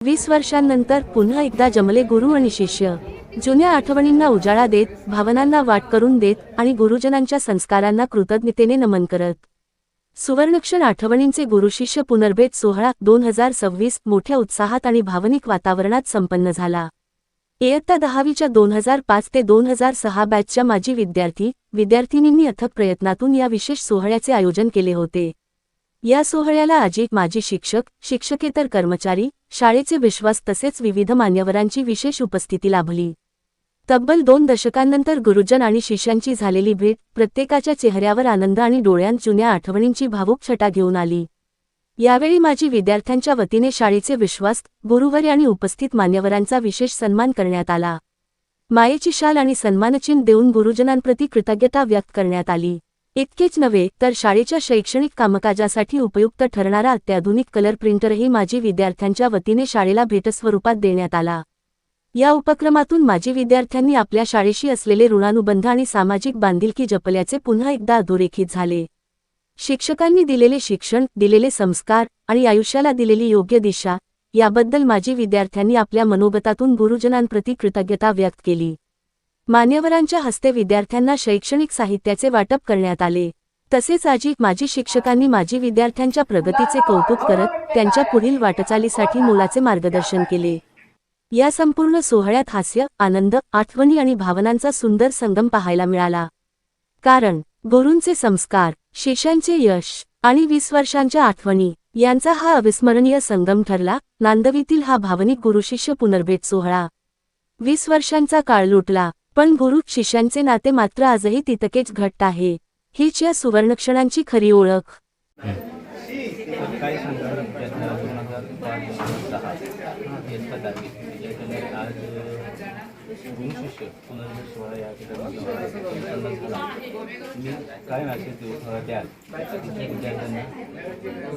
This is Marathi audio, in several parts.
20 वर्षांनंतर पुन्हा एकदा जमले गुरु आणि शिष्य. जुन्या आठवणींना उजाळा देत, भावनांना वाट करून देत आणि गुरुजनांच्या संस्कारांना कृतज्ञतेने नमन करत. सुवर्णक्षण आठवणींचे गुरुशिष्य पुनर्भेट सोहळा 2026 मोठ्या उत्साहात आणि भावनिक वातावरणात संपन्न झाला. इयत्ता 10वीच्या 2005 ते 2006 बॅचच्या माजी विद्यार्थिनींनी अथक प्रयत्नातून या विशेष सोहळ्याचे आयोजन केले होते. या सोहळ्याला माजी शिक्षक, शिक्षकेतर कर्मचारी, शाळेचे विश्वास तसेच विविध मान्यवरांची विशेष उपस्थिती लाभली. तब्बल 2 दशकांनंतर गुरुजन आणि शिष्यांची झालेली भेट प्रत्येकाच्या चेहऱ्यावर आनंद आणि डोळ्यांत जुन्या आठवणींची भावुक छटा घेऊन आली. यावेळी माजी विद्यार्थ्यांच्या वतीने शाळेचे विश्वास, गुरुवर्य आणि उपस्थित मान्यवरांचा विशेष सन्मान करण्यात आला. मायेची शाल आणि सन्मानचिन्ह देऊन गुरुजनांप्रती कृतज्ञता व्यक्त करण्यात आली. इतकेच नव्हे तर शाळेच्या शैक्षणिक कामकाजासाठी उपयुक्त ठरणारा अत्याधुनिक कलर प्रिंटरही माजी विद्यार्थ्यांच्या वतीने शाळेला भेटस्वरूपात देण्यात आला. या उपक्रमातून माजी विद्यार्थ्यांनी आपल्या शाळेशी असलेले ऋणानुबंध आणि सामाजिक बांधिलकी जपल्याचे पुन्हा एकदा अधोरेखित झाले. शिक्षकांनी दिलेले शिक्षण, दिलेले संस्कार आणि आयुष्याला दिलेली योग्य दिशा याबद्दल माजी विद्यार्थ्यांनी आपल्या मनोगतातून गुरुजनांप्रती कृतज्ञता व्यक्त केली. मान्यवरांच्या हस्ते विद्यार्थ्यांना शैक्षणिक साहित्याचे वाटप करण्यात आले. तसेच माजी शिक्षकांनी माजी विद्यार्थ्यांच्या प्रगतीचे कौतुक करत त्यांच्या पुढील वाटचालीसाठी मोलाचे मार्गदर्शन केले. या संपूर्ण सोहळ्यात हास्य, आनंद, आठवणी आणि भावनांचा सुंदर संगम पाहायला मिळाला. कारण गुरूंचे संस्कार, शिष्यांचे यश आणि 20 वर्षांच्या आठवणी यांचा हा अविस्मरणीय संगम ठरला. नांदवीतील हा भावनिक गुरुशिष्य पुनर्भेट सोहळा 20 वर्षांचा काळ लुटला, पण गुरु शिष्यांचे नाते मात्र आजही तितकेच घट्ट आहे. हीच या सुवर्णक्षणांची खरी ओळख. गुरुशिष्य पुनर्भेट सोहळा या ठिकाणी मी काय मॅसेज द्याल विद्यार्थ्यांना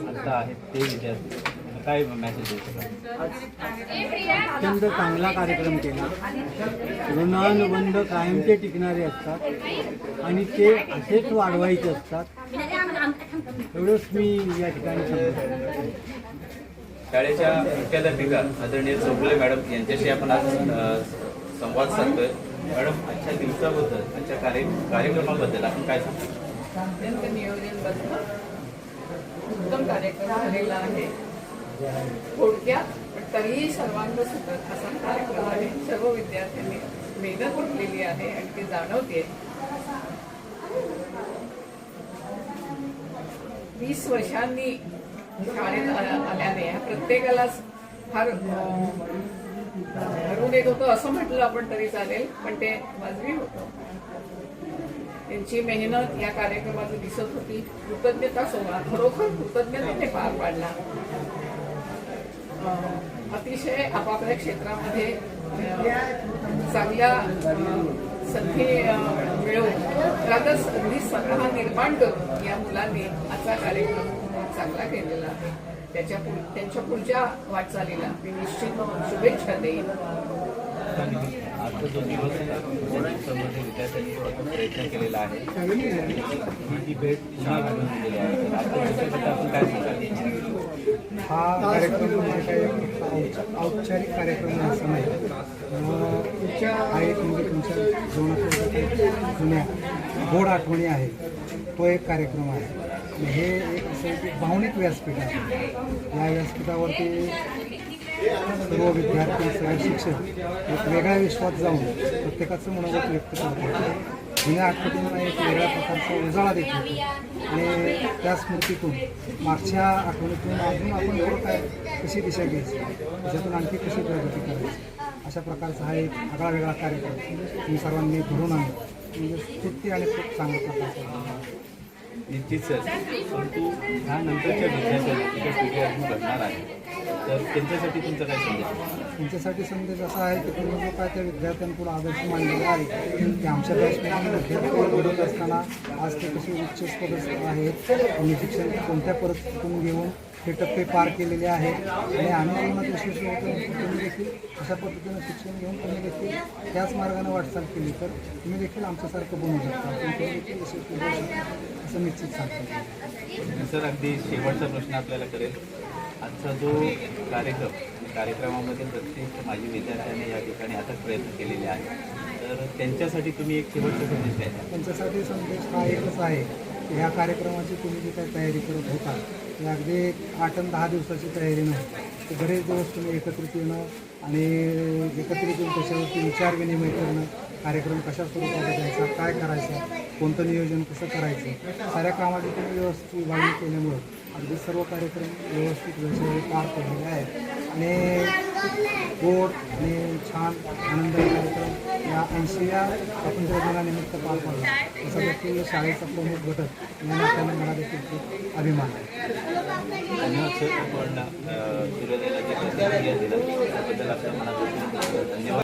आता आहेत ते विद्यार्थी काय मॅसेज देऊ शकाल? अत्यंत चांगला कार्यक्रम केला. ऋणानुबंध कायमचे टिकणारे असतात आणि ते असेच वाढवायचे असतात एवढंच मी या ठिकाणी सांगतो. शाळेच्या मुख्याध्यापिका आदरणीय चौगुले मॅडम यांच्याशी आपण आज संवाद साधतोय. मॅडम, आजच्या दिवसाबद्दल, आजच्या कार्यक्रमाबद्दल आपण काय सांगतो? अत्यंत नियोजनबद्ध उत्तम कार्यक्रम झालेला आहे. थोडक्यात पण तरीही सर्वांग सुखद असा कार्यक्रम आहे. सर्व विद्यार्थ्यांनी मेहनत घेतलेली आहे आणि ती जाणवते. 20 वर्षांनी शाळेत आल्याने प्रत्येकालाच फार भरून येत होतं असं म्हटलं आपण तरी चालेल, पण ते वाजवी होतं. त्यांची मेहनत या कार्यक्रमात दिसत होती. कृतज्ञता सोहळा खरोखर कृतज्ञतेने पार पाडला. अतिशय आपापल्या क्षेत्रामध्ये चांगल्या संधी मिळवून त्यातच संधी स्वतः निर्माण करून या मुलांनी आजचा कार्यक्रम चांगला केलेला आहे. त्यांच्या पुढच्या वाटचालीला मी निश्चित शुभेच्छा देईन. आजचा जो दिवस विद्यार्थ्यांनी प्रयत्न केलेला आहे, ही भेट पुन्हा घडून दिलेली आहे. आपण काय सांगाल? हा कार्यक्रम काही औपचारिक कार्यक्रम असं नाही. हा एक म्हणजे तुमच्या जीवनातील जुन्या गोड आठवणी आहेत, तो एक कार्यक्रम आहे. हे एक असं एक भावनिक व्यासपीठ आहे. या व्यासपीठावरती सर्व विद्यार्थी, सर्व शिक्षक एक वेगळ्या विश्वात जाऊन प्रत्येकाचं मनोगत व्यक्त करतात. जुन्या आठवणींना एक वेगळ्या प्रकारचा उजाळा देतो आणि त्या स्मृतीतून, मागच्या आठवणीतून अजून आपण एवढं काय कशी दिशा घ्यायची, त्याच्यातून आणखी कशी प्रगती करायची, अशा प्रकारचा हा एक आगळा वेगळा कार्यक्रम तुम्ही सर्वांनी घडून आणला. म्हणजे स्तुती आणि खूप चांगल्या प्रकारचा. निश्चित सर, परंतु ह्यानंतरच्या विद्यार्थ्यांना पिढी अजून घडणार आहे, तर त्यांच्यासाठी तुमचा काय संदेश? त्यांच्यासाठी संदेश असा आहे की तुम्ही जो काय त्या विद्यार्थ्यांपुढे आदर्श मांडलेला आहे की आमच्या बॅचमध्ये विद्यार्थी घडत असताना आज ते कसे उच्च पदस्थ आहेत, त्यांनी शिक्षण कोणत्या परिस्थितीतून घेऊन हे टप्पे पार केलेले आहेत आणि आम्ही जीवनात यशस्वी होतो. तुम्ही देखील अशा पद्धतीनं शिक्षण घेऊन तुम्ही देखील त्याच मार्गाने वाटचाल केली तर तुम्ही देखील आमच्यासारखं बनवू शकता, तुम्ही देखील यशस्वी होऊ शकता असं निश्चित सांगतो. सर, अगदी शेवटचा प्रश्न आपल्याला करेल. आजचा जो कार्यक्रम कार्यक्रमामध्ये प्रत्येक माजी विद्यार्थ्याने या ठिकाणी अथक प्रयत्न केलेले आहेत. तर त्यांच्यासाठी तुम्ही एक शेवटचा संदेश द्या. त्यांच्यासाठी संदेश हा एकच आहे की ह्या कार्यक्रमाची तुम्ही जी काही तयारी करत होता ती अगदी 8 आणि 10 दिवसाची तयारी नाही. ते बरेच दिवस तुम्ही एकत्रित येणं आणि एकत्रित येऊन त्याच्यावरती विचार विनिमय करणं, कार्यक्रम कशा स्वरूपात द्यायचा, काय करायचं, कोणतं नियोजन कसं करायचं, साऱ्या कामाची तुम्ही व्यवस्थित विभागणी केल्यामुळं अगदी सर्व कार्यक्रम व्यवस्थित वेळेवर पार पडलेले आहेत आणि गोड आणि छान आनंदाचे कार्यक्रम या 80व्या स्वातंत्र्य दिनानिमित्त पार पडला. तसा देखील शाळेचा प्रमुख घटक या नात्याने मला देखील खूप अभिमान आहे. धन्यवाद सर. आपण सूर्योदयाला जे प्रतिक्रिया दिला त्याबद्दल आपल्या मनापासून धन्यवाद.